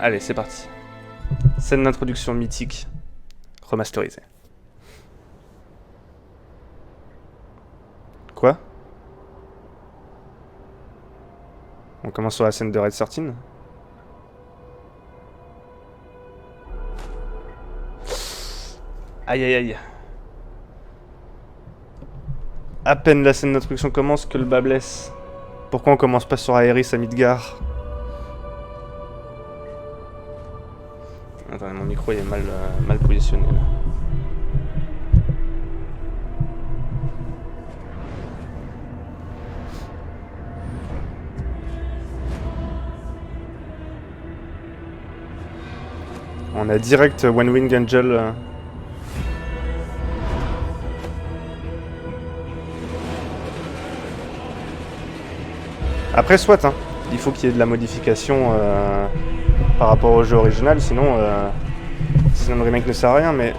Allez, c'est parti. Scène d'introduction mythique, remasterisée. Quoi? On commence sur la scène de Red 13? Aïe aïe aïe. À peine la scène d'introduction commence que le bas blesse. Pourquoi on commence pas sur Aerys à Midgard? Attendez, mon micro il est mal positionné là. On a direct One Wing Angel. Après, soit, hein. Il faut qu'il y ait de la modification par rapport au jeu original, sinon le remake ne sert à rien, mais...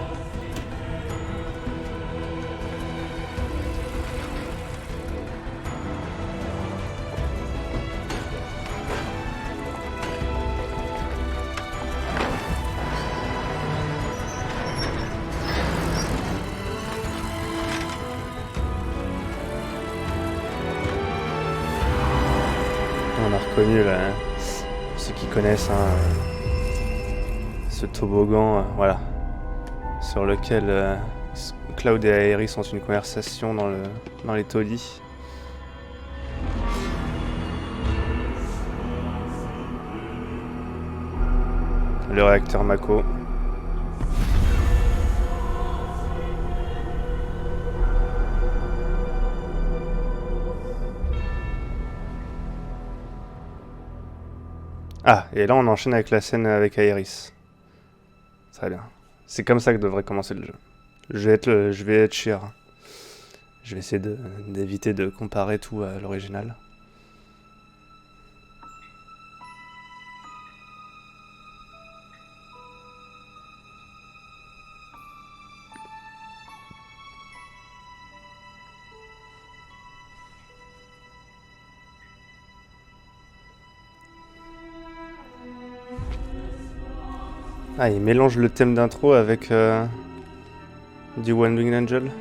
On a reconnu là, ceux qui connaissent ce toboggan, voilà, sur lequel Cloud et Aerys ont une conversation dans les taudis. Le réacteur Mako. Ah, et là on enchaîne avec la scène avec Aerys. Très bien. C'est comme ça que devrait commencer le jeu. Je vais être chier. Je vais essayer d'éviter de comparer tout à l'original. Ah, il mélange le thème d'intro avec du One Winged Angel.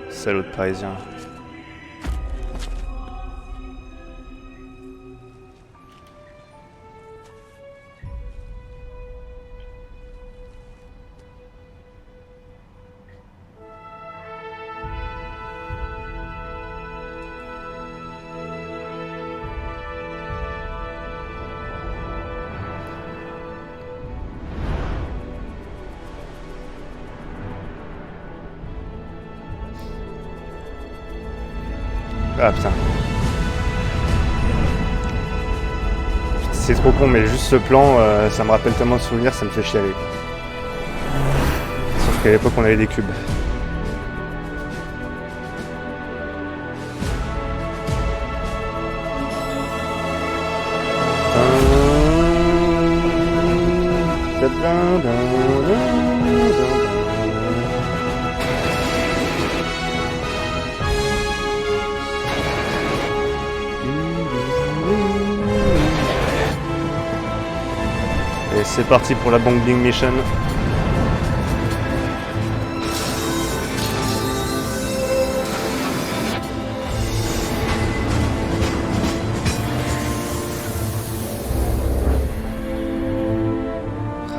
Salaud de parisien. Ah putain. C'est trop con, mais juste ce plan, ça me rappelle tellement de souvenirs, ça me fait chialer. Sauf qu'à l'époque, on avait des cubes. Et c'est parti pour la Bong Bing Mission.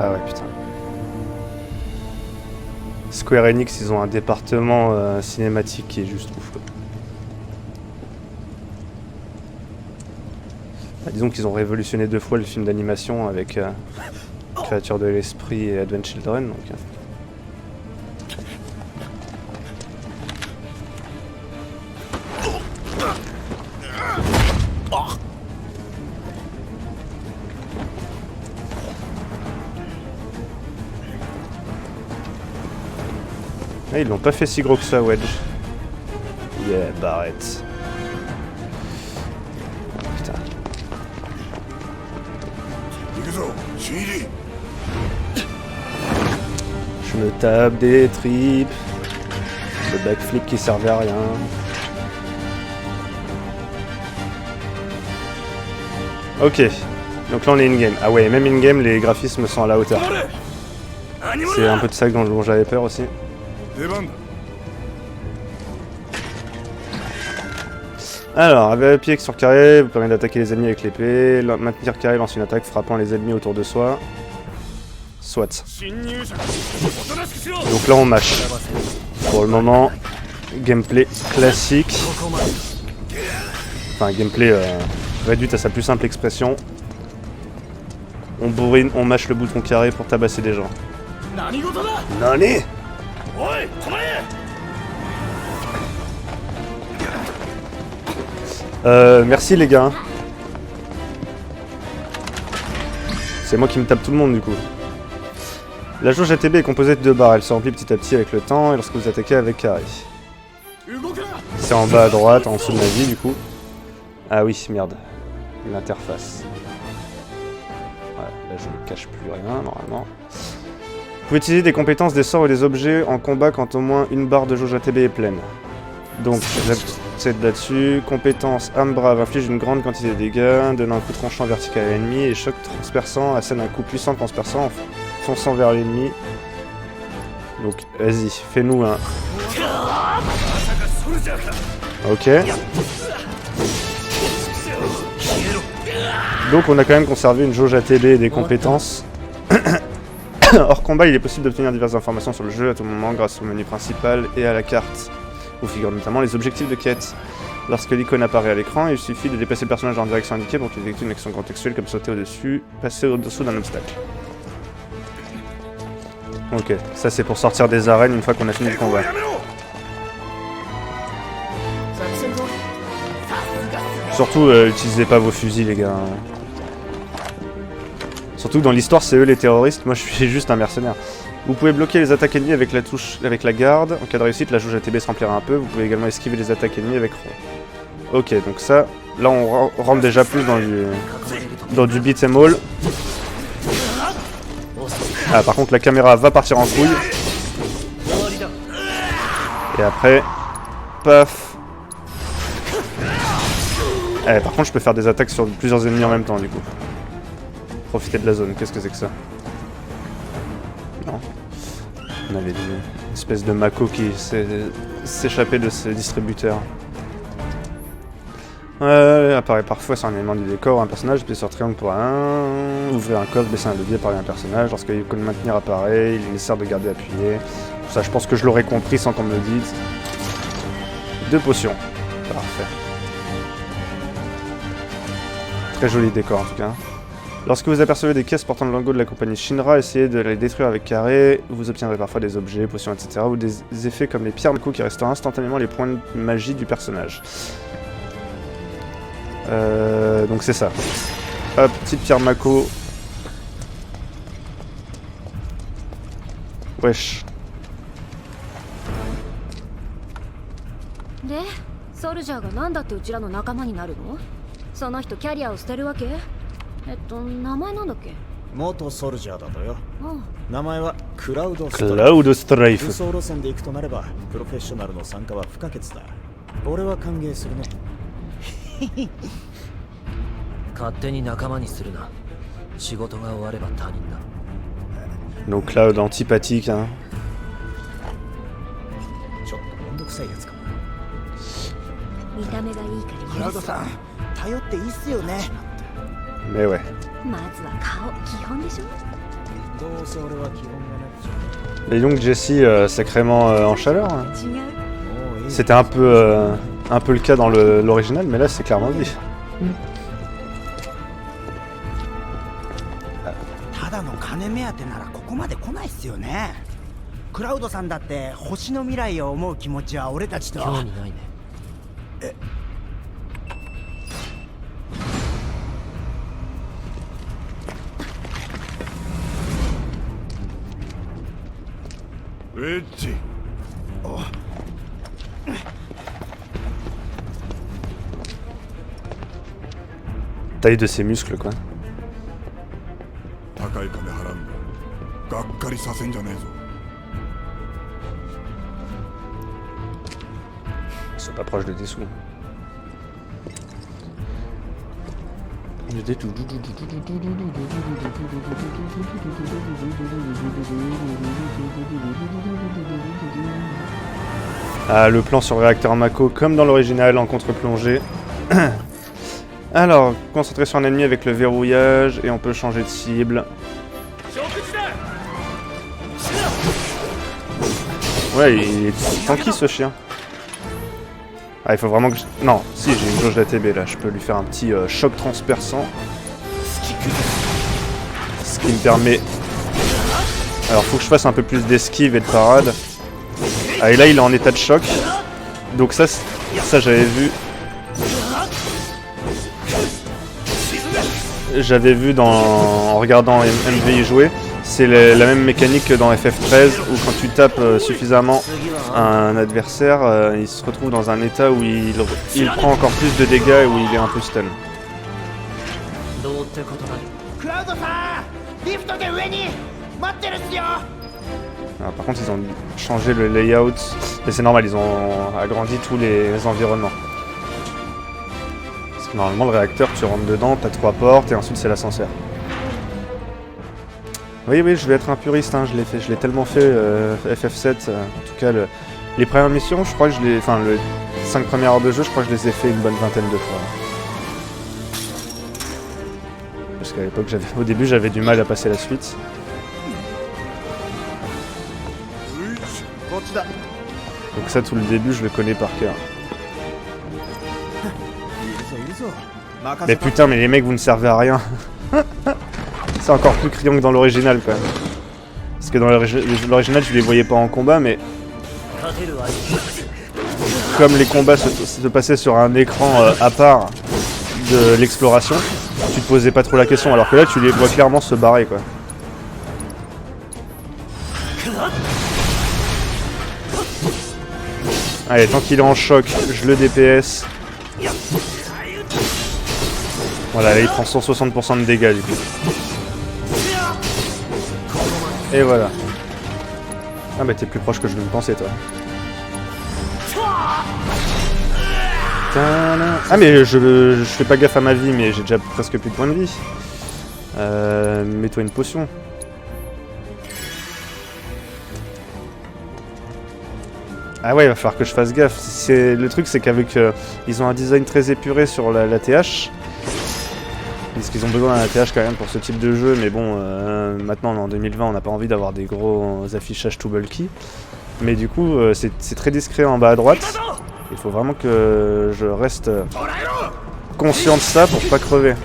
Ah ouais, putain. Square Enix, ils ont un département cinématique qui est juste ouf. Bah, disons qu'ils ont révolutionné 2 fois le film d'animation avec Créature de l'Esprit et Advent Children. Donc, ah, ils l'ont pas fait si gros que ça, Wedge. Yeah, Barrett. Putain. Je me tape des tripes. Le backflip qui servait à rien. Ok. Donc là on est in-game. Ah ouais, même in-game, les graphismes sont à la hauteur. C'est un peu de ça dont j'avais peur aussi. Alors, appuyer sur carré vous permet d'attaquer les ennemis avec l'épée. Maintenir carré lance une attaque frappant les ennemis autour de soi. Soit. Donc là on mâche. Pour le moment, gameplay classique. Enfin, gameplay réduit à sa plus simple expression. On bourrine, on mâche le bouton carré pour tabasser des gens. Nani? Merci les gars. C'est moi qui me tape tout le monde du coup. La jauge ATB est composée de 2 barres, elle se remplit petit à petit avec le temps et lorsque vous attaquez avec carré. C'est en bas à droite, en dessous de ma vie du coup. Ah oui, merde. L'interface. Ouais, là je ne cache plus rien normalement. Vous pouvez utiliser des compétences, des sorts ou des objets en combat quand au moins une barre de jauge ATB est pleine. Donc, j'accède là-dessus. Compétence Âme Brave inflige une grande quantité de dégâts, donne un coup tranchant vertical à l'ennemi et choc transperçant assène un coup puissant transperçant en fonçant vers l'ennemi. Donc, vas-y, fais-nous un. Ok. Donc, on a quand même conservé une jauge ATB et des compétences. Hors combat, il est possible d'obtenir diverses informations sur le jeu à tout moment grâce au menu principal et à la carte, où figurent notamment les objectifs de quête. Lorsque l'icône apparaît à l'écran, il suffit de déplacer le personnage en direction indiquée pour qu'il effectue une action contextuelle comme sauter au-dessus, passer au-dessous d'un obstacle. Ok, ça c'est pour sortir des arènes une fois qu'on a fini le combat. Surtout, utilisez pas vos fusils les gars. Surtout que dans l'histoire c'est eux les terroristes, moi je suis juste un mercenaire. Vous pouvez bloquer les attaques ennemies avec la touche, avec la garde. En cas de réussite, la jauge ATB se remplira un peu. Vous pouvez également esquiver les attaques ennemies avec rond. Ok, donc ça, là on rentre déjà plus dans du beat'em all. Ah, par contre la caméra va partir en couille. Et après, paf. Eh, par contre je peux faire des attaques sur plusieurs ennemis en même temps du coup. Profiter de la zone, qu'est-ce que c'est que ça? Non. On avait une espèce de Mako qui s'échappait de ce distributeur. Apparaît parfois sur un élément du décor, un personnage, puis sur triangle pour un, ouvrir un coffre, baisser un levier, parler à un personnage. Lorsque l'icône maintenir apparaît, il est nécessaire de garder appuyé. Ça, je pense que je l'aurais compris sans qu'on me le dise. 2 potions. Parfait. Très joli décor en tout cas. Lorsque vous apercevez des caisses portant le logo de la compagnie Shinra, essayez de les détruire avec carré. Vous obtiendrez parfois des objets, potions, etc. ou des effets comme les pierres Mako qui restaurent instantanément les points de magie du personnage. Donc c'est ça. Hop, petite pierre Mako. Wesh. で、ソルジャーがなんだってうちらの仲間になるの？その人キャリアを捨てるわけ？名前なんだっけ？元ソルジャーだとよ。うん。名前はクラウドストライフ。クラウドストライフ。輸送路線で行くとなれば、プロフェッショナルの参加は不可欠だ。俺は歓迎するね。勝手に仲間にするな。仕事が終われば他人だ。Donc Cloud antipathique, hein. ちょっとめんどくさいやつかな。見た目がいいからクラウドさん、頼っていいっすよね。Mais ouais. まずは顔、基本でしょ。どうせ俺は基本がなくちゃ。 Les Young Jessie sacrément en chaleur. Hein. 違う。 C'était un peu le cas dans l'original, mais là c'est clairement dit. ただの金目当てならここまで来ないっすよね。クラウドさんだって星の未来を思う気持ちは俺たちと。興味ないね。エッジ。Taille de ses muscles quoi. 高いで払うんだ。がっかりさせんじゃねえぞ。 Ils sont pas proches de tes sous. Ah, le plan sur le réacteur Mako, comme dans l'original, en contre-plongée. Alors, concentrer sur un ennemi avec le verrouillage, et on peut changer de cible. Ouais, il est tanky ce chien. Ah, il faut vraiment que je... Non, si, j'ai une jauge d'ATB là, je peux lui faire un petit choc transperçant. Ce qui me permet... Alors, faut que je fasse un peu plus d'esquive et de parade. Ah, et là, il est en état de choc. Donc ça j'avais vu... J'avais vu en regardant MVI jouer. C'est la même mécanique que dans FF13 où quand tu tapes suffisamment un adversaire, il se retrouve dans un état où il prend encore plus de dégâts et où il est un peu stun. Alors, par contre ils ont changé le layout, mais c'est normal, ils ont agrandi tous les environnements. Parce que normalement le réacteur tu rentres dedans, t'as 3 portes et ensuite c'est l'ascenseur. Oui, je vais être un puriste, hein, je l'ai tellement fait FF7, en tout cas les premières missions, je crois que les 5 premières heures de jeu, je crois que je les ai fait une bonne vingtaine de fois. Parce qu'à l'époque, au début, j'avais du mal à passer la suite. Donc ça, tout le début, je le connais par cœur. Mais putain, mais les mecs, vous ne servez à rien. C'est encore plus criant que dans l'original quand même. Parce que dans l'original tu les voyais pas en combat, mais comme les combats se passaient sur un écran à part de l'exploration, tu te posais pas trop la question, alors que là tu les vois clairement se barrer quoi. Allez, tant qu'il est en choc, je le DPS. Voilà, là il prend 160% de dégâts du coup. Et voilà. Ah bah t'es plus proche que je ne le pensais toi. Ah mais je fais pas gaffe à ma vie, mais j'ai déjà presque plus de points de vie. Mets-toi une potion. Ah ouais, il va falloir que je fasse gaffe. Le truc c'est qu'avec... ils ont un design très épuré sur la TH. Parce qu'ils ont besoin d'un ATH quand même pour ce type de jeu, mais bon, maintenant en 2020 on n'a pas envie d'avoir des gros affichages tout bulky. Mais du coup, c'est très discret en bas à droite. Il faut vraiment que je reste conscient de ça pour pas crever.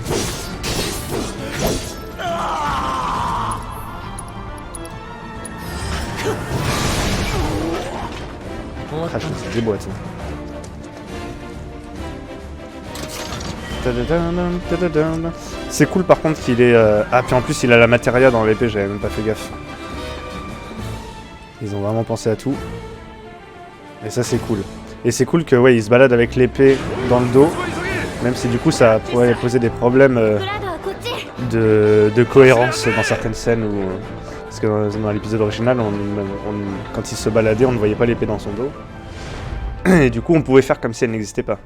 Ah, je fais des boîtes. C'est cool par contre qu'il est... Ah puis en plus il a la matéria dans l'épée, j'avais même pas fait gaffe. Ils ont vraiment pensé à tout. Et ça c'est cool. Et c'est cool que ouais il se balade avec l'épée dans le dos. Même si du coup ça pourrait poser des problèmes de cohérence dans certaines scènes où... Parce que dans l'épisode original, quand il se baladait on ne voyait pas l'épée dans son dos. Et du coup on pouvait faire comme si elle n'existait pas.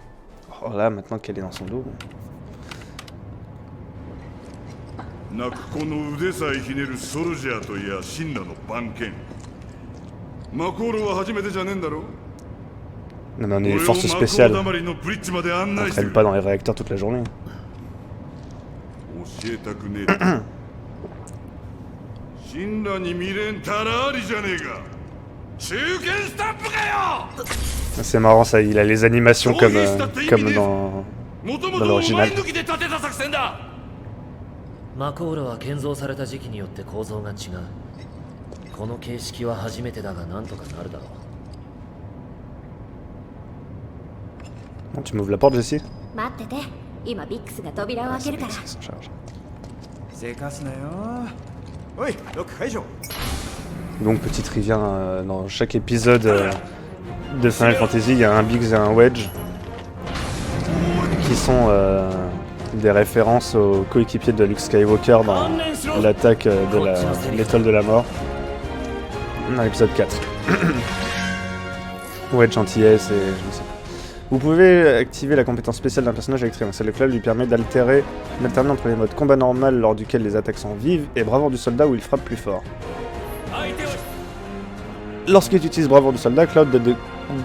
Oh là, maintenant qu'elle est dans son dos. Non mais on est des forces spéciales. On traîne pas dans les réacteurs toute la journée. C'est marrant ça, il a les animations comme dans l'original. マコールは建造された時期によって構造が違う。この形式は初めてだがなんとかなるだろう。 Bon, tu m'ouvres la porte, Jessie? 待ってて、今ビックスが扉を開けるから。せかすなよ。おい、ロック解除。 Donc petit trivia, dans chaque épisode de Final Fantasy, il y a un Biggs et un Wedge qui sont des références aux coéquipiers de Luke Skywalker dans l'attaque de l'étoile de la mort dans l'épisode 4. Ouais, de gentillesse et je ne sais pas. Vous pouvez activer la compétence spéciale d'un personnage avec triangle. Le club lui permet d'alterner entre les modes combat normal lors duquel les attaques sont vives et bravoure du soldat où il frappe plus fort. Lorsqu'il utilise bravoure du soldat, Cloud donne des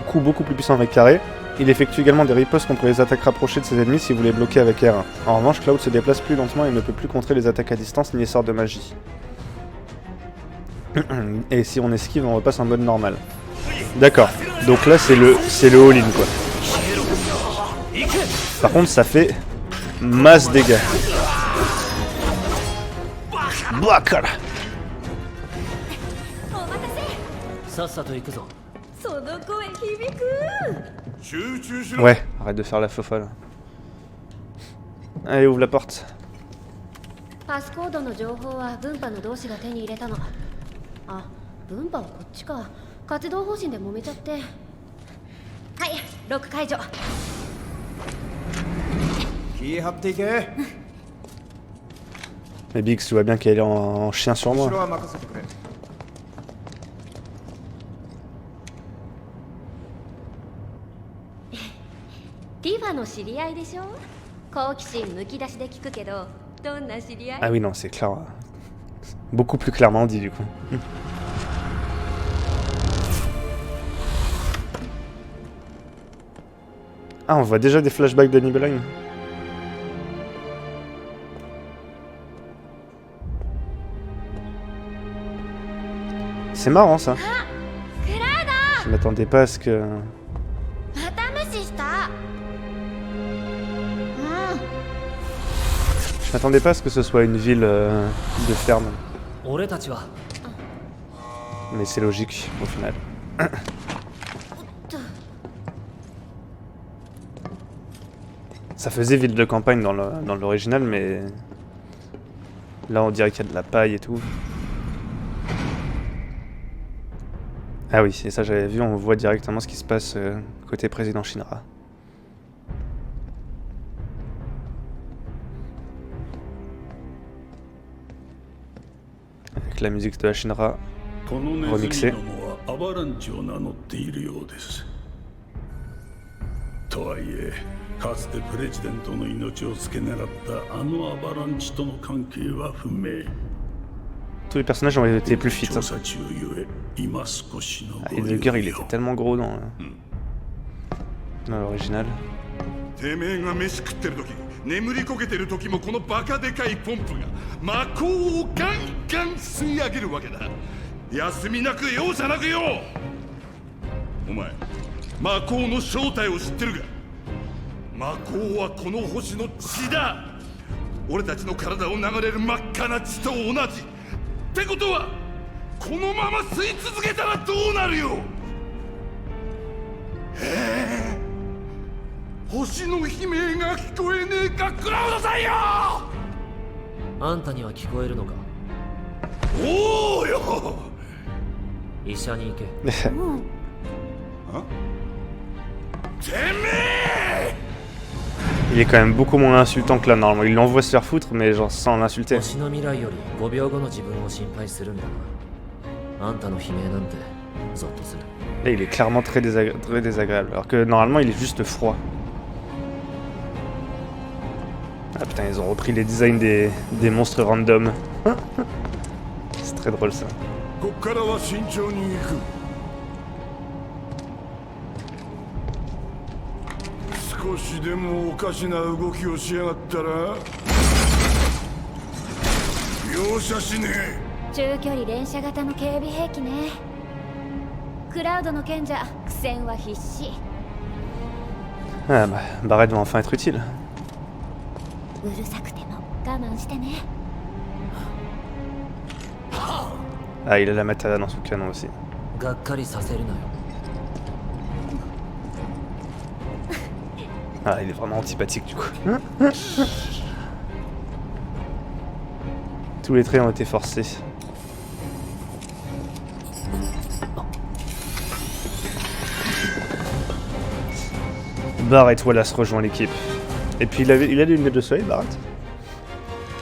coups beaucoup plus puissants avec carré. Il effectue également des ripostes contre les attaques rapprochées de ses ennemis si vous les bloquez avec R1. En revanche, Cloud se déplace plus lentement et ne peut plus contrer les attaques à distance ni les sorts de magie. Et si on esquive, on repasse en mode normal. D'accord. Donc là, c'est le all-in, quoi. Par contre, ça fait masse dégâts. Bacala. さっさと行くぞ。その声響く。集中しろ。 Ouais, arrête de faire la fofolle. Allez, ouvre la porte. パスコードの情報は分派の同志が手に入れたの。あ、分派はこっちか。活動方針で揉めちゃって。はい、ロック解除。気張っていけ。 Mais Bix, tu vois bien qu'elle est en chien sur 後 moi. ろは任せてくれ。ティファの知り合いでしょ。好奇心むき出しで聞くけど、どんな知り合い？ Ah oui, non, c'est clair. Beaucoup plus clairement dit, du coup. Ah, on voit déjà des flashbacks de Nibelheim. C'est marrant, ça. Je m'attendais pas à ce que... また無視した。Je m'attendais pas à ce que ce soit une ville de ferme. 俺たちは Mais c'est logique, au final. Ça faisait ville de campagne dans l'original, mais... Là, on dirait qu'il y a de la paille et tout. Ah oui, et ça j'avais vu, on voit directement ce qui se passe côté président Shinra. Avec la musique de la Shinra remixée. アバランチを名乗っているようです。とはいえ、かつてプレジデントの命を付け狙ったあのアバランチとの関係は不明。 Tous les personnages ont été plus fit. 調査中ゆえ、今少しの Ah, et le gars il était tellement gros dans l'original. てめえが飯食ってる時、眠りこけてる時もこのバカでかいポンプが魔鋼をガンガン吸い上げるわけだ。休みなく容赦なくよ。お前、魔鋼の正体を知ってるか。魔鋼はこの星の血だ。俺たちの体を流れる真っ赤な血と同じ。ってことは、このまま吸い続けたらどうなるよ。星の悲鳴が聞こえねえか、クラウドさんよ。あんたには聞こえるのか。おおよ。医者に行け。てめえ。 Il est quand même beaucoup moins insultant que là normalement. Il l'envoie se faire foutre, mais genre sans l'insulter. 星の未来より5秒後の自分を心配するんだな。あんたの悲鳴なんてゾッとする。 Là, il est clairement très désagréable. Alors que normalement, il est juste froid. Ah putain, ils ont repris les designs des monstres random. C'est très drôle ça. こっからは慎重に行く。少しでもおかしな動きをしやがったら容赦しねえ。中距離連射型の警備兵器ね。クラウドの賢者、苦戦は必至。 Ah bah, Barrett va enfin être utile. うるさくても我慢してね。 Ah, il a la matériel dans son canon aussi. がっかりさせるなよ。 Ah, il est vraiment antipathique du coup. Tous les traits ont été forcés. Barrett Wallace rejoint l'équipe. Et puis il a des lunettes de soleil, Barrett.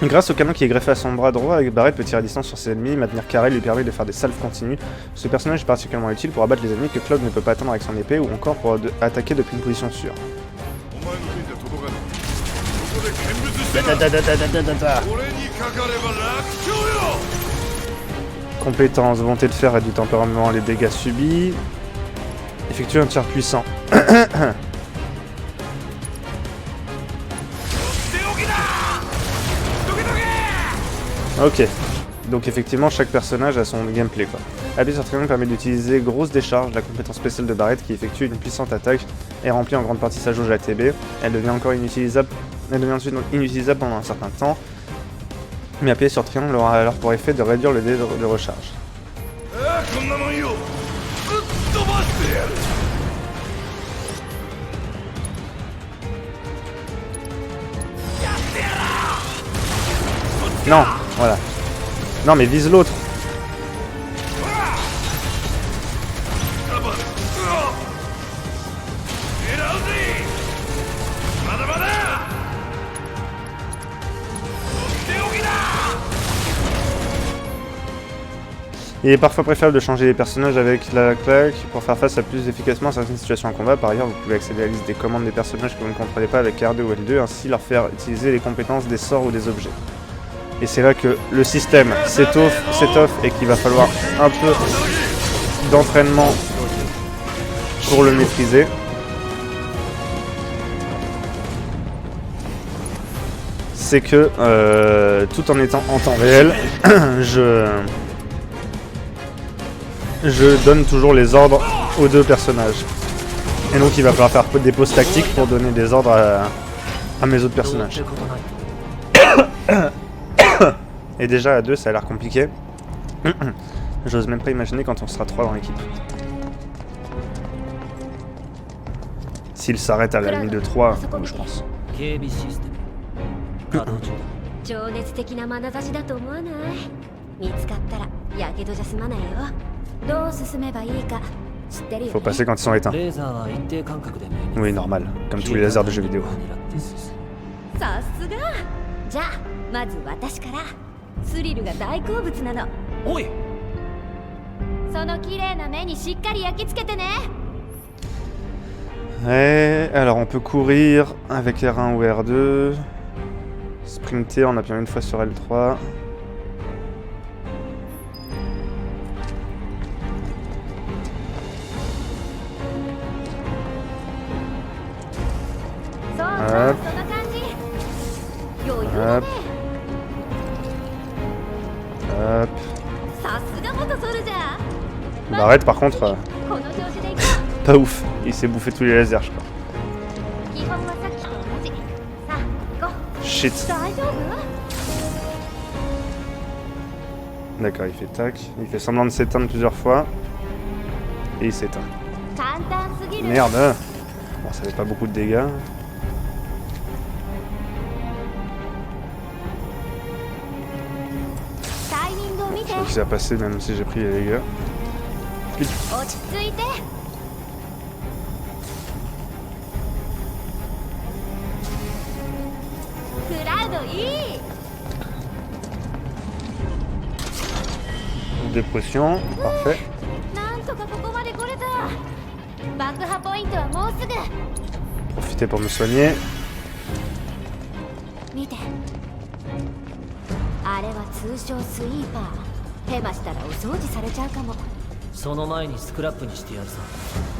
Grâce au canon qui est greffé à son bras droit, Barrett peut tirer à distance sur ses ennemis, maintenir carré lui permet de faire des salves continues. Ce personnage est particulièrement utile pour abattre les ennemis que Cloud ne peut pas atteindre avec son épée ou encore pour attaquer depuis une position sûre. お前の手じゃ届かない。ここで見物してろ。俺にかかれば楽勝よ。 Compétence, volonté de fer et du tempérament, les dégâts subis. Effectue un tir puissant. Ok, donc effectivement chaque personnage a son gameplay quoi. Appuyer sur triangle permet d'utiliser grosse décharge, la compétence spéciale de Barrett qui effectue une puissante attaque et remplit en grande partie sa jauge ATB. Elle devient ensuite inutilisable pendant un certain temps. Mais appuyer sur triangle aura alors pour effet de réduire le délai de recharge. こんなもんよ。ぶっ飛ばしてやる。 Non, voilà. Non mais vise l'autre. Il est parfois préférable de changer les personnages avec la claque pour faire face à plus efficacement à certaines situations en combat. Par ailleurs, vous pouvez accéder à la liste des commandes des personnages que vous ne contrôlez pas avec R2 ou L2, ainsi leur faire utiliser les compétences des sorts ou des objets. Et c'est là que le système s'étoffe et qu'il va falloir un peu d'entraînement pour le maîtriser. C'est que tout en étant en temps réel, je donne toujours les ordres aux deux personnages. Et donc il va falloir faire des pauses tactiques pour donner des ordres à mes autres personnages. Et déjà à deux ça a l'air compliqué. J'ose même pas imaginer quand on sera 3 dans l'équipe. S'il s'arrête à la limite de 3, je pense. 情熱的な眼差しだと思わない？見つかったらやけどじゃ済まないよ。どう進めばいいか知ってるよ Faut passer quand ils sont éteints. Oui, normal, comme tous les lasers de jeux vidéo. さすが。じゃあまず私から。スリルが大好物なの。おい。その綺麗な目にしっかり焼き付けてね。Ouais, alors on peut courir avec R1 ou R2. Sprinter en appuyant une fois sur L3. Hop. Hop. Hop. Barrett par contre, pas ouf, il s'est bouffé tous les lasers je crois. Shit. D'accord, il fait tac, il fait semblant de s'éteindre plusieurs fois. Et il s'éteint. Merde. Bon, ça fait pas beaucoup de dégâts. Je sais qu'il s'est passé même si j'ai pris les dégâts. Des potions, parfait. Profitez pour me soigner.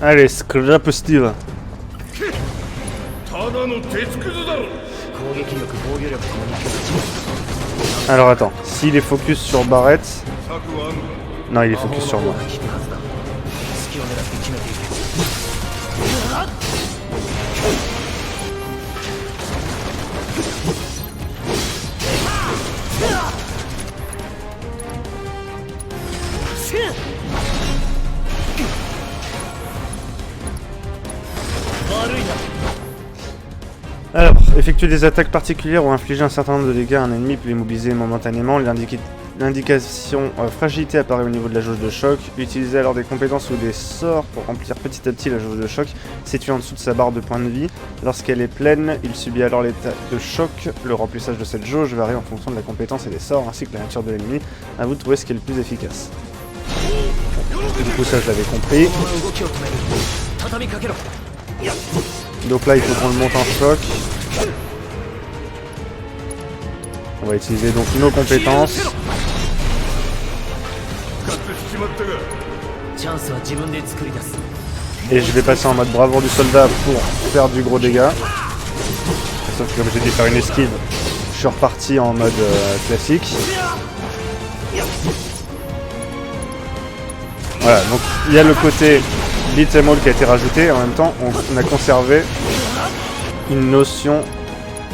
Allez, scrap Steve. Alors attends, s'il est focus sur Barrett... Non, il est focus sur moi. Alors, effectuer des attaques particulières ou infliger un certain nombre de dégâts à un ennemi peut l'immobiliser momentanément. L'indication fragilité apparaît au niveau de la jauge de choc. Utilisez alors des compétences ou des sorts pour remplir petit à petit la jauge de choc située en dessous de sa barre de points de vie. Lorsqu'elle est pleine, il subit alors l'état de choc. Le remplissage de cette jauge varie en fonction de la compétence et des sorts ainsi que la nature de l'ennemi. À vous de trouver ce qui est le plus efficace. Du coup ça je l'avais compris. Donc là il faut qu'on le monte en choc. On va utiliser donc nos compétences. Et je vais passer en mode bravoure du soldat pour faire du gros dégât. Sauf que comme j'ai dû faire une esquive, je suis reparti en mode classique. Voilà, donc il y a le côté beat'em all qui a été rajouté, et en même temps on a conservé une notion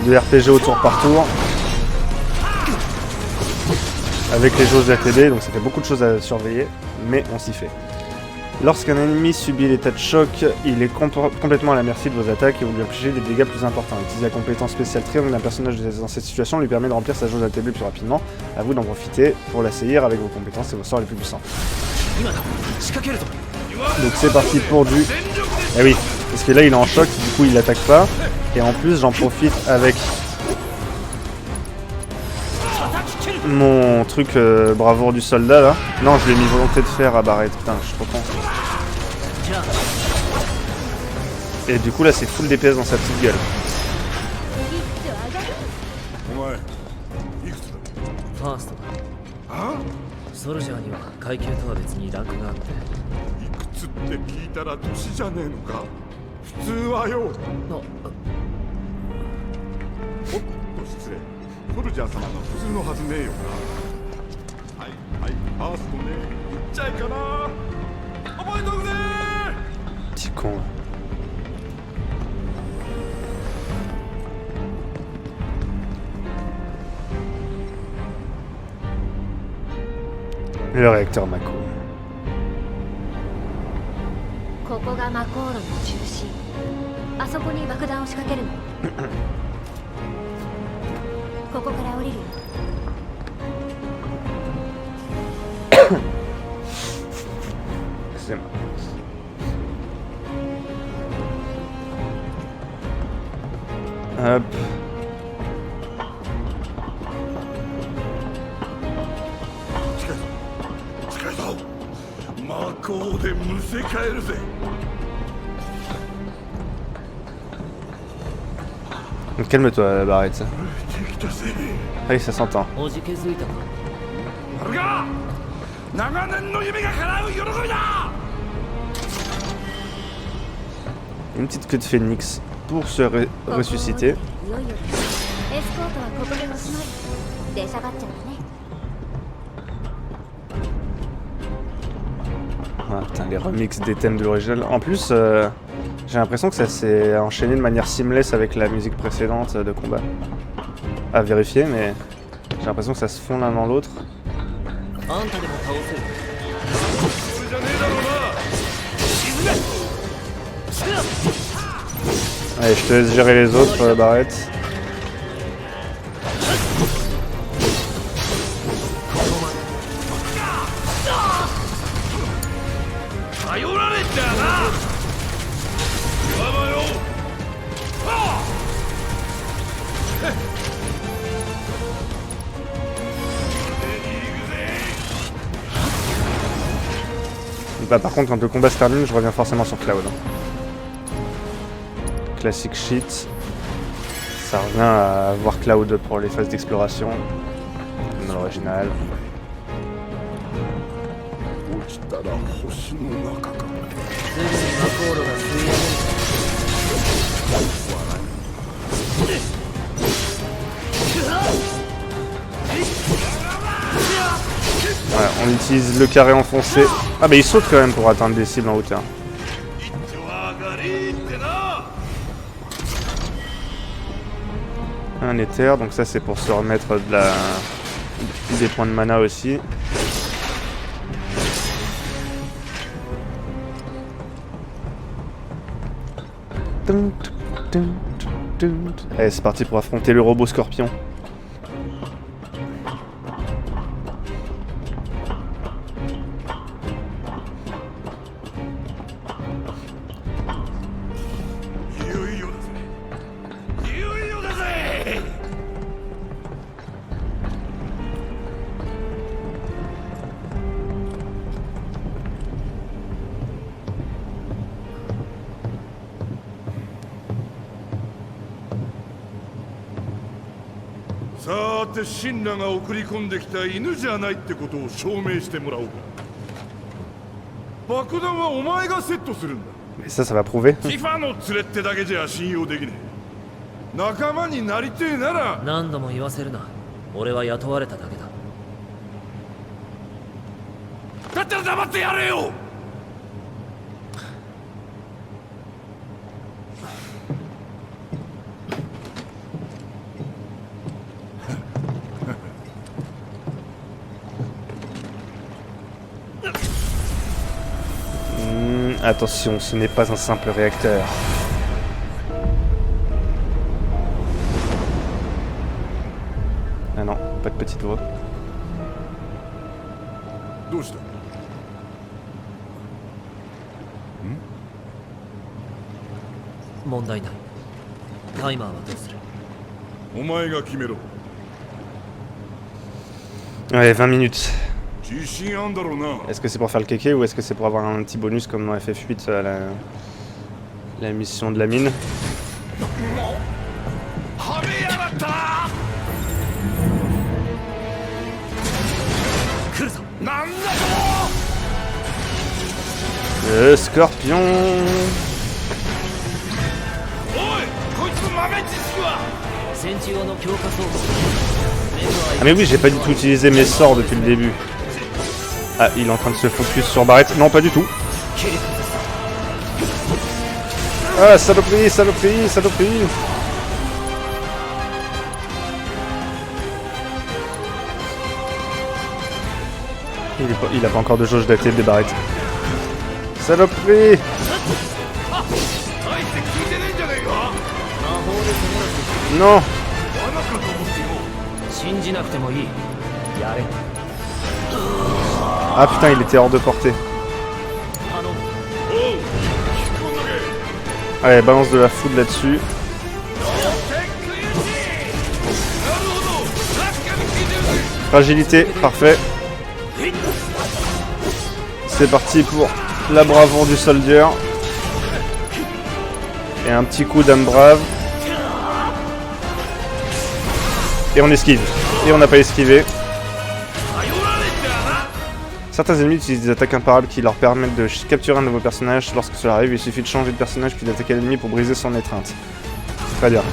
de RPG au tour par tour avec les jauges d'ATB, donc ça fait beaucoup de choses à surveiller, mais on s'y fait. Lorsqu'un ennemi subit l'état de choc, il est complètement à la merci de vos attaques et vous lui infligez des dégâts plus importants. Utiliser la compétence spéciale triangle d'un personnage dans cette situation lui permet de remplir sa jauge d'ATB plus rapidement. À vous d'en profiter pour l'assaillir avec vos compétences et vos sorts les plus puissants. Donc c'est parti pour du... Eh oui, parce que là il est en choc, du coup il l'attaque pas. Et en plus j'en profite avec mon truc bravoure du soldat là. Non, je l'ai mis volonté de fer à Barrett, putain, je suis trop con. Et du coup là c'est full DPS dans sa petite gueule. Petit con. Le réacteur Mako. ここがマコーロの中心。あそこに爆弾を仕掛けるの。ここから降りるよ。C'est moi. Hop. Calme-toi, Barrett. Ah oui, ça s'entend. Une petite queue de phénix pour se ressusciter. いよいよエスコートはここでおしまい。出しゃばっちゃうね。 Ah, putain, les remixes des thèmes de l'original. En plus, j'ai l'impression que ça s'est enchaîné de manière seamless avec la musique précédente de combat. À vérifier, mais j'ai l'impression que ça se fond l'un dans l'autre. Allez, je te laisse gérer les autres, Barrett. Bah, par contre, quand le combat se termine, je reviens forcément sur Cloud. Classic shit. Ça revient à voir Cloud pour les phases d'exploration. Dans l'original. Voilà, on utilise le carré enfoncé. Ah bah il saute quand même pour atteindre des cibles en hauteur. Un éther, donc ça c'est pour se remettre de des points de mana aussi. Allez, c'est parti pour affronter le robot scorpion. さーて神羅が送り込んできた犬じゃないってことを証明してもらおうか。爆弾はお前がセットするんだ。 Mais ça va prouver. ティファの連れってだけじゃ信用できねえ。仲間になりてえなら何度も言わせるな。俺は雇われただけだ。だったら黙ってやれよ。Attention, ce n'est pas un simple réacteur. Ah non, pas de petite voix. どうした？問題ない。タイマーはどうする？お前が決めろ。 Ouais, 20 minutes. 自信あんだろうな。 Est-ce que c'est pour faire le kéké ou est-ce que c'est pour avoir un petit bonus comme dans FF8 la mission de la mine? はめやがった。来るぞ。なんだと。 Le scorpion. おい、こいつの豆知識は。戦地用の強化装備。 Ah mais oui, j'ai pas du tout utilisé mes sorts depuis le début. Ah, il est en train de se focus sur Barrett. Non, pas du tout. Ah, saloperie, saloperie, saloperie. Il a pas encore de jauge d'actif des Barrett. Saloperie. Non. 信じなくてもいい。やれ。 Ah putain, il était hors de portée. Allez, balance de la foudre là-dessus. Fragilité, parfait. C'est parti pour la bravoure du soldier. Et un petit coup d'âme brave. Et on esquive. Et on n'a pas esquivé. Certains ennemis utilisent des attaques imparables qui leur permettent de capturer un nouveau personnage. Lorsque cela arrive, il suffit de changer de personnage puis d'attaquer l'ennemi pour briser son étreinte. Très bien.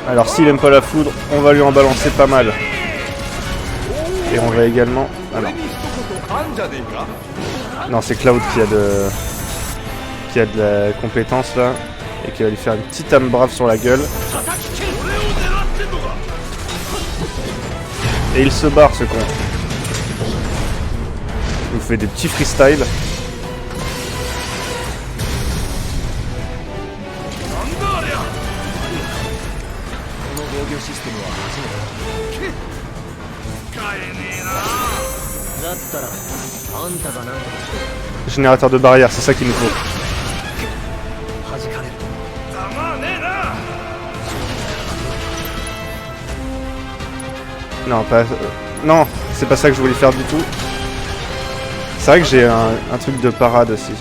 Alors s'il aime pas la foudre, on va lui en balancer pas mal. Et on va également... Ah non. Non, c'est Cloud qui a de la compétence là. Et qui va lui faire une petite âme brave sur la gueule. Et il se barre ce con. Il nous fait des petits freestyles. Générateur de barrière, c'est ça qu'il nous faut. Non, pas... non, c'est pas ça que je voulais faire du tout. C'est vrai que j'ai un truc de parade aussi.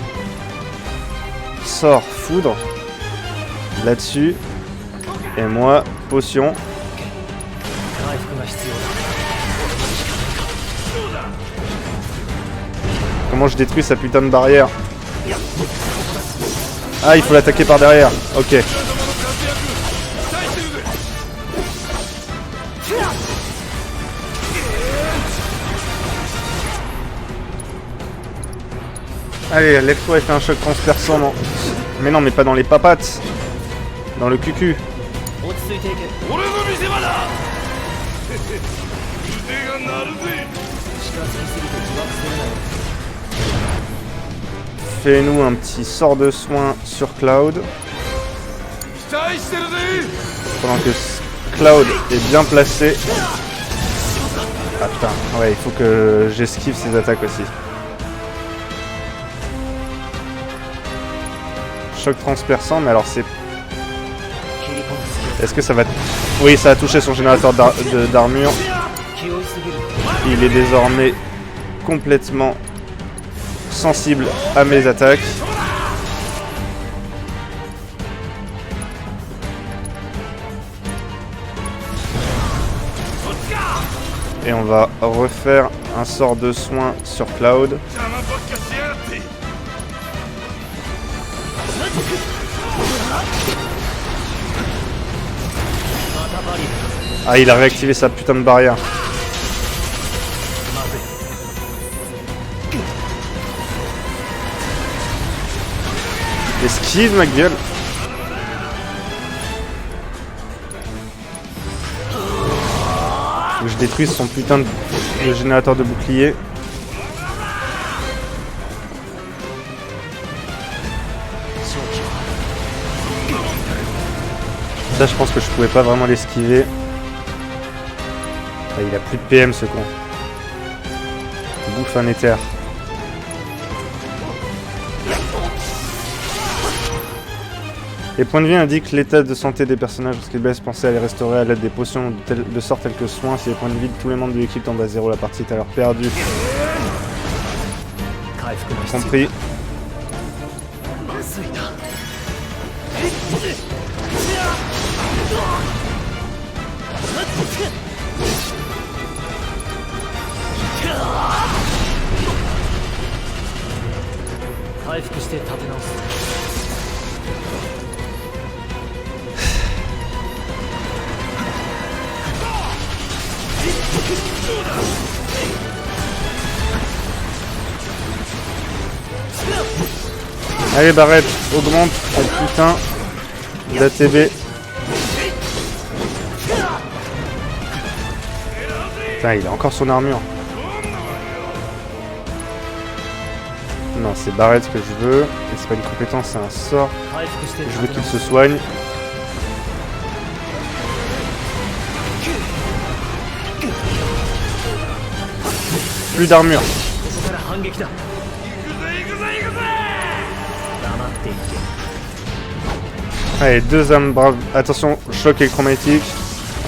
Sort foudre. Là-dessus. Et moi, potion. Comment je détruis sa putain de barrière? Ah, il faut l'attaquer par derrière. Ok. Allez, lève-toi et fais un choc transperçant. Non. Mais non, mais pas dans les papates. Dans le cucu. Fais-nous un petit sort de soin sur Cloud. Pendant que Cloud est bien placé. Ah putain, ouais, il faut que j'esquive ses attaques aussi. Choc transperçant, mais alors c'est... Est-ce que ça va... Oui, ça a touché son générateur d'armure. Il est désormais complètement sensible à mes attaques. Et on va refaire un sort de soin sur Cloud. Ah, il a réactivé sa putain de barrière. Esquive ma gueule. Faut que je détruise son putain de générateur de bouclier. Ça je pense que je pouvais pas vraiment l'esquiver. Ah, il a plus de PM ce con. Il bouffe un éther. Les points de vie indiquent l'état de santé des personnages lorsqu'ils blessent. Pensez à les restaurer à l'aide des potions de sorte telles que soins. Si les points de vie de tous les membres de l'équipe tombent à 0, la partie est alors perdue. Compris. Allez Barrett, augmente ton putain d'ATB. Putain, il a encore son armure. Non, c'est Barrett que je veux. Et c'est pas une compétence, c'est un sort. Je veux qu'il se soigne. Plus d'armure. Allez, deux âmes braves. Attention, choc électromagnétique.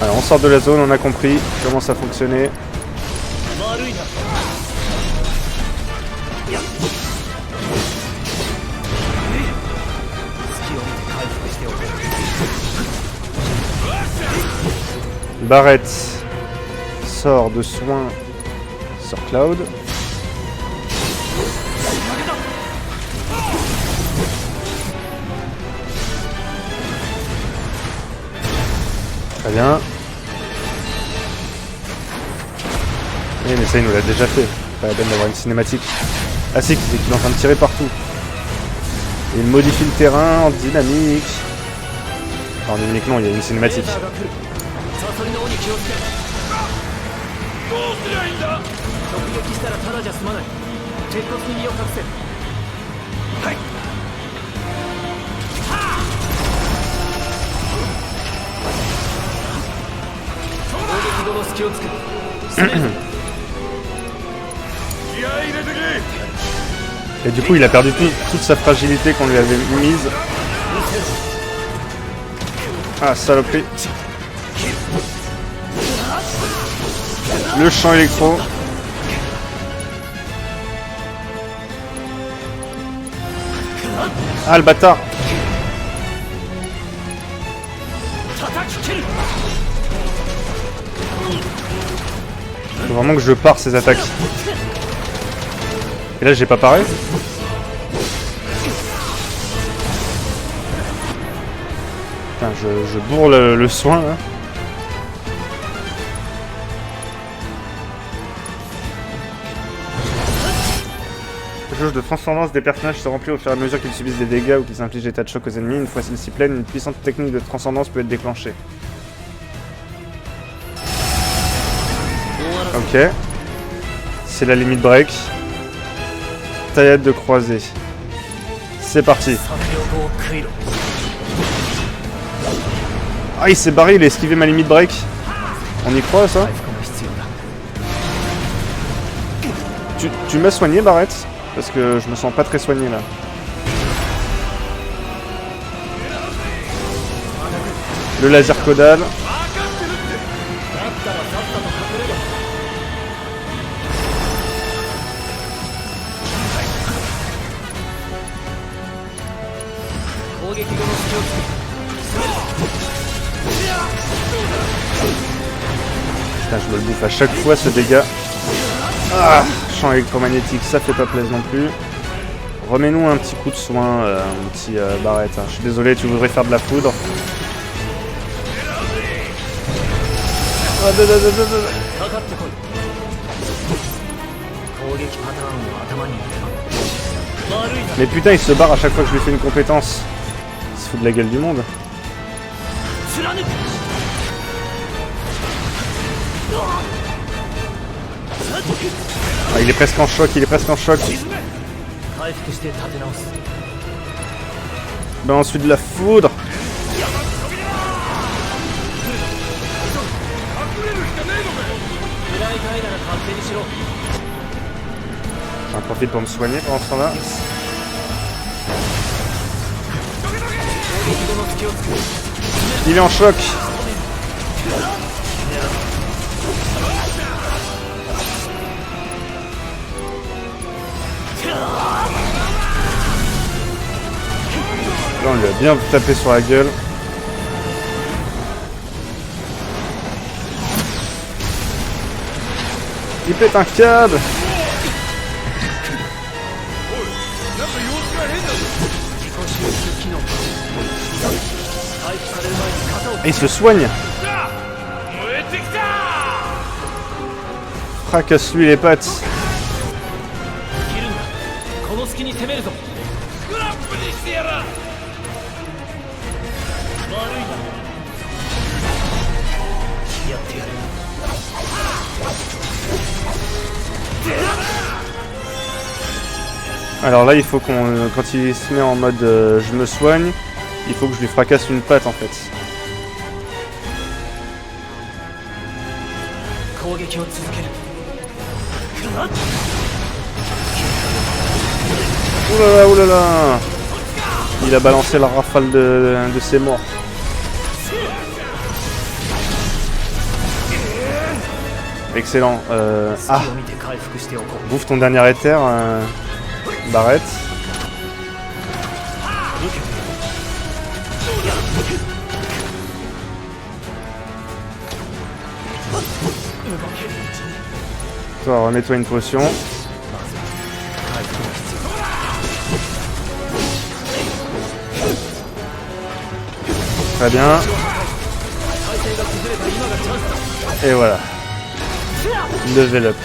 Alors, on sort de la zone, on a compris comment ça fonctionnait. Barrett sort de soin sur Cloud. Très bien. Oui, mais ça il nous l'a déjà fait. Pas la peine d'avoir une cinématique. Ah si, c'est qu'il est en train de tirer partout. Il modifie le terrain en dynamique. Enfin, en dynamique non, il y a une cinématique. Et du coup il a perdu toute sa fragilité qu'on lui avait mise. Ah saloperie. Le champ électro. Ah le bâtard. Faut vraiment que je pare ces attaques. Et là j'ai pas paré. Putain, je bourre le soin là. La jauge de transcendance des personnages se remplit au fur et à mesure qu'ils subissent des dégâts ou qu'ils infligent des tas de chocs aux ennemis. Une fois celle-ci pleine, une puissante technique de transcendance peut être déclenchée. Ok. C'est la limite break. Taillade de croisée. C'est parti. Ah il s'est barré, il a esquivé ma limite break. On y croit ça? Tu m'as soigné Barrett? Parce que je me sens pas très soigné là. Le laser caudal. Putain, je me le bouffe à chaque fois ce dégât. Ah, champ électromagnétique, ça fait pas plaisir non plus. Remets-nous un petit coup de soin, mon petit Barrett. Hein. Je suis désolé, tu voudrais faire de la foudre. Mais putain, il se barre à chaque fois que je lui fais une compétence. Il se fout de la gueule du monde. Ah, il est presque en choc, il est presque en choc. Ben ensuite de la foudre. J'en profite pour me soigner pendant ce temps-là. Il est en choc. Là, on lui a bien tapé sur la gueule. Il pète un câble. Et il se soigne. Fracasse-lui les pattes. Alors là, il faut qu'on, quand il se met en mode je me soigne, il faut que je lui fracasse une patte en fait. Oulala, oulala. Il a balancé la rafale de ses morts. Excellent. Ah, bouffe ton dernier éther, Barrett. Toi, remets-toi une potion. Très bien. Et voilà. Level up.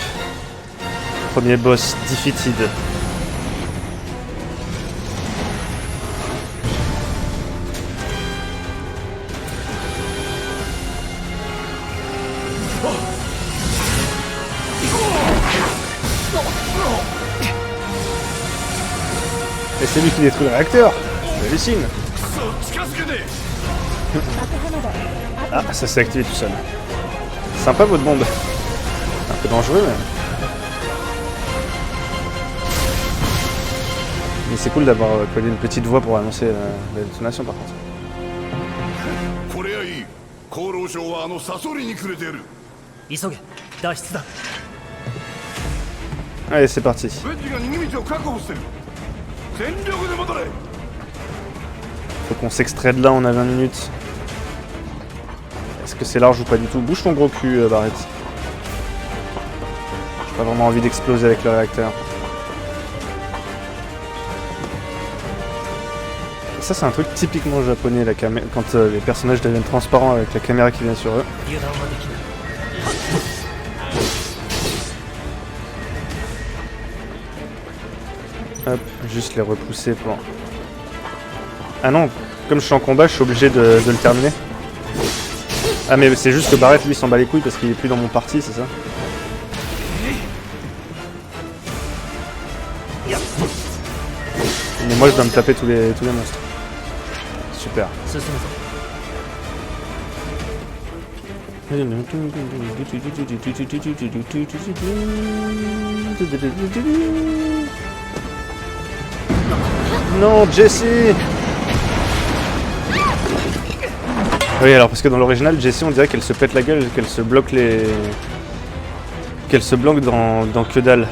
Premier boss defeated. Et c'est lui qui détruit le réacteur. J'hallucine. Ah, ça s'est activé tout seul. Sympa votre bombe. Un peu dangereux, mais c'est cool d'avoir collé une petite voix pour annoncer la détonation par contre. Allez, c'est parti. Faut qu'on s'extrait de là, on a 20 minutes. Est-ce que c'est large ou pas du tout? Bouge ton gros cul, Barrett. J'ai pas vraiment envie d'exploser avec le réacteur. Et ça, c'est un truc typiquement japonais, la quand les personnages deviennent transparents avec la caméra qui vient sur eux. Hop, juste les repousser pour... Ah non, comme je suis en combat, je suis obligé de le terminer. Ah mais c'est juste que Barrett lui s'en bat les couilles parce qu'il est plus dans mon parti, c'est ça? Mais moi je dois me taper tous les monstres. Super. Non, Jesse! Oui, alors parce que dans l'original, Jessie, on dirait qu'elle se pète la gueule, qu'elle se bloque qu'elle se bloque dans que dalle.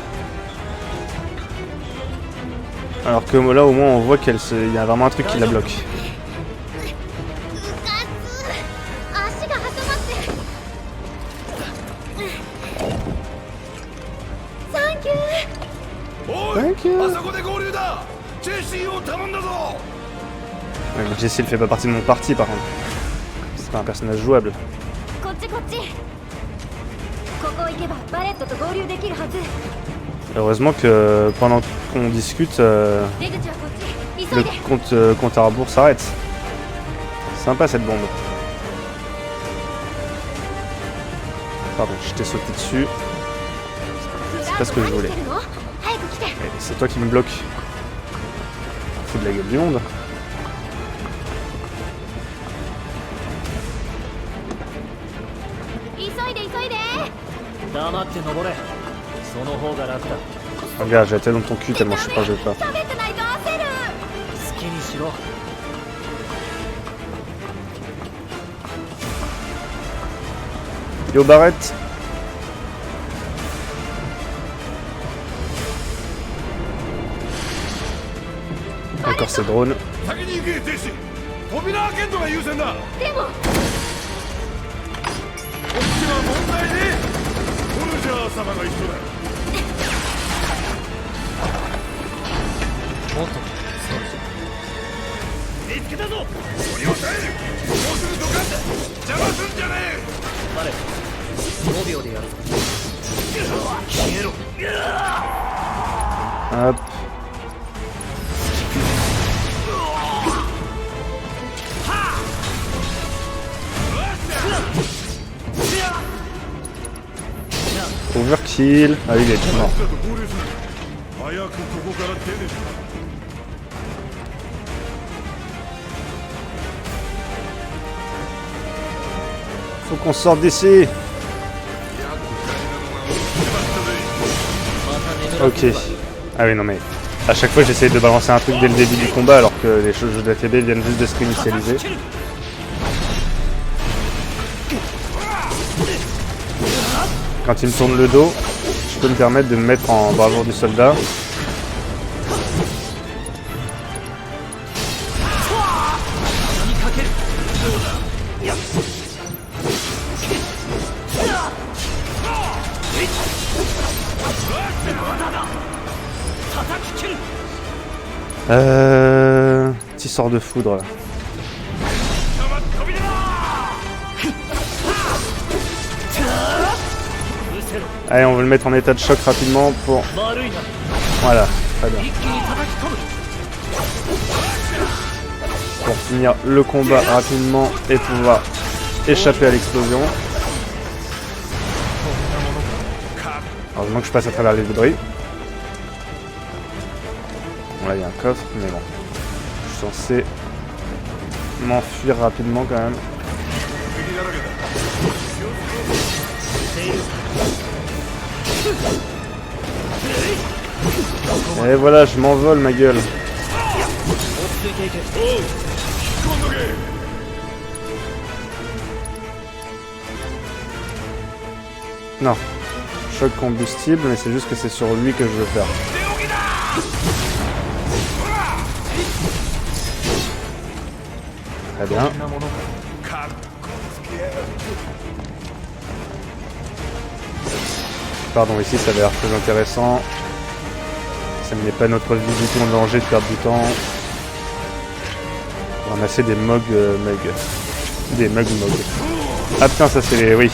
Alors que là, au moins, on voit il y a vraiment un truc qui la bloque. Thank you. Ouais, mais Jessie, elle fait pas partie de mon parti par contre. C'est pas un personnage jouable. こっちこっち。ここ行けばバレットと合流できるはず。 Heureusement que pendant qu'on discute, 出口はこっち。急いで。 le compte à rebours s'arrête. Sympa cette bombe. Pardon, je t'ai sauté dessus. C'est pas ce que je voulais. 早く来て。 Eh, c'est toi qui me bloque. Fous de la gueule du monde. Regarde, j'ai la tête dans ton cul tellement je suis proche de toi. Yo Barrett. Encore ces drones. 先に行け停止扉開けんのが優先だでもこっちは問題ねトルジャー様が一緒だもっと見つけたぞそれを耐えるもうすぐドカンだ邪魔すんじゃねバレ5秒でやるぞ消えろ Hop. Overkill. Ah, il est déjà mort. だと合流する早くここから出てしまう Faut qu'on sorte d'ici. Ok. Ah oui, non mais... À chaque fois, j'essaye de balancer un truc dès le début du combat, alors que les jeux d'ATB viennent juste de se réinitialiser. Quand il me tourne le dos, je peux me permettre de me mettre en bravoure du soldat. Petit sort de foudre. Allez, on va le mettre en état de choc rapidement pour... Voilà, très bien. Pour finir le combat rapidement et pouvoir échapper à l'explosion. Heureusement que je passe à travers les débris. Bon, là il y a un coffre, mais bon. Je suis censé m'enfuir rapidement quand même. Et voilà, je m'envole ma gueule. Non. Choc combustible, mais c'est juste que c'est sur lui que je veux faire. Très bien. Pardon, ici ça avait l'air très intéressant. Ça ne met pas notre vie du tout en danger de perdre du temps. On va ramasser des mugs. Des mugs. Ah putain, ça c'est les... Oui.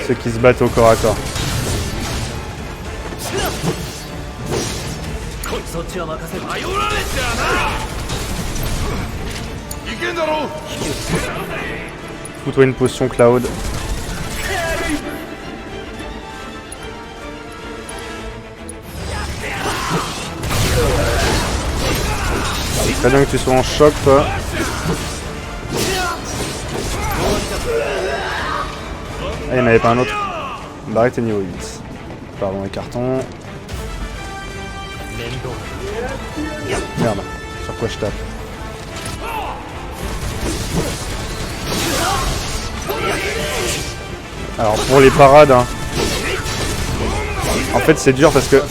Ceux qui se battent au corps à corps. Fous-toi une potion, Cloud. Très bien que tu sois en choc, toi. Ah, il n'y en avait pas un autre. Barrett est niveau 8. Pardon, les cartons. Merde, sur quoi je tape? Alors pour les parades, hein. En fait c'est dur parce que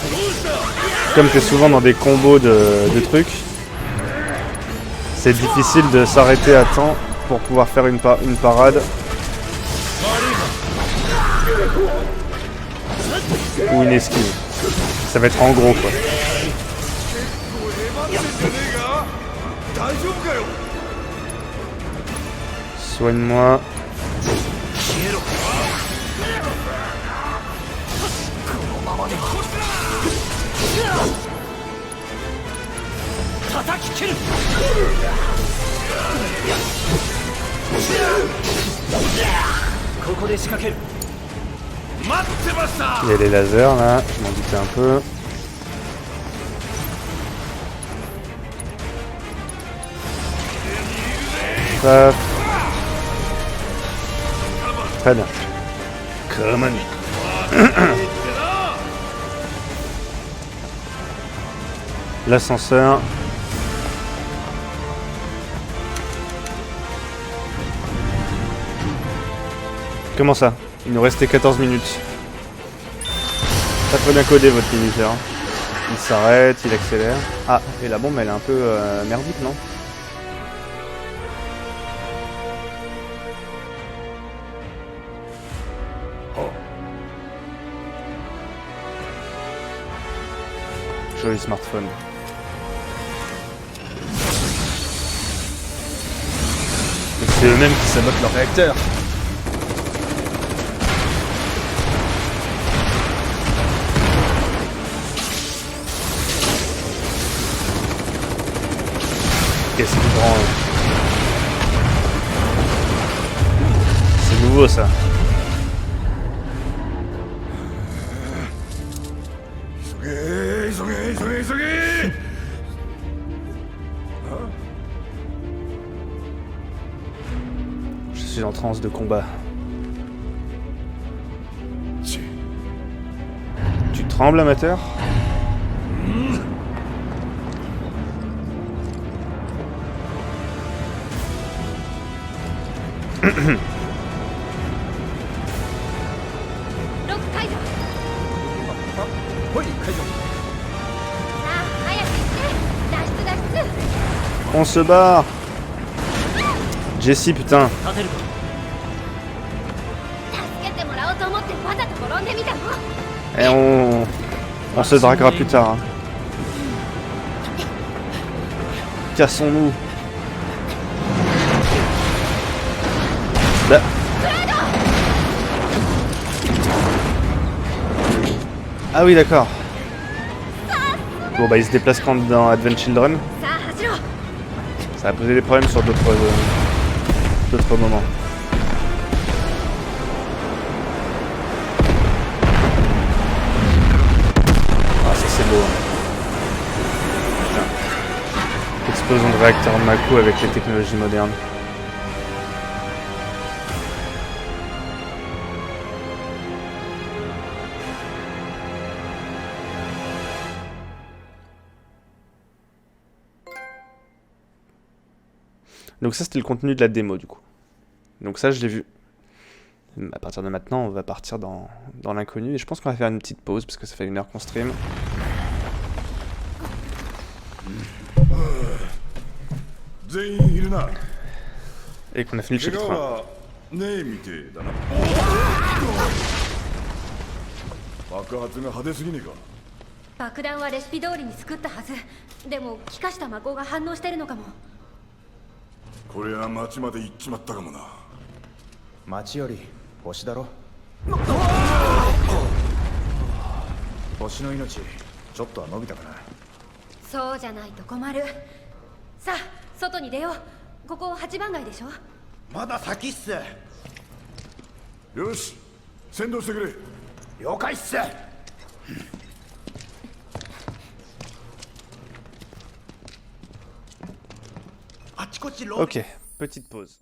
comme c'est souvent dans des combos de trucs, c'est difficile de s'arrêter à temps pour pouvoir faire une parade ou une esquive. Ça va être en gros quoi. Soigne-moi. Il y a les lasers là, je m'en doutais un peu. Paf. Très bien. Come on. L'ascenseur. Comment ça? Il nous restait 14 minutes. Pas très bien codé votre minuteur. Il s'arrête, il accélère. Ah, et la bombe elle est un peu merdique, non? Joli smartphone. Mais c'est eux-mêmes qui sabotent leur réacteur. Qu'est-ce qui prend? C'est nouveau ça. Je suis en transe de combat. Tu trembles, amateur? On se barre. Jessie, putain. Et on se draguera plus tard. Hein. Cassons-nous. Bah. Ah oui, d'accord. Bon bah il se déplace quand dans Advent Children. Ça a posé des problèmes sur d'autres moments. Ah ça c'est beau. Putain. Explosion de réacteur de Mako avec les technologies modernes. Donc ça c'était le contenu de la démo du coup. Donc ça je l'ai vu. À partir de maintenant on va partir dans l'inconnu et je pense qu'on va faire une petite pause parce que ça fait 1 heure qu'on stream. Et qu'on a fini le chapitre 1. Ok, petite pause.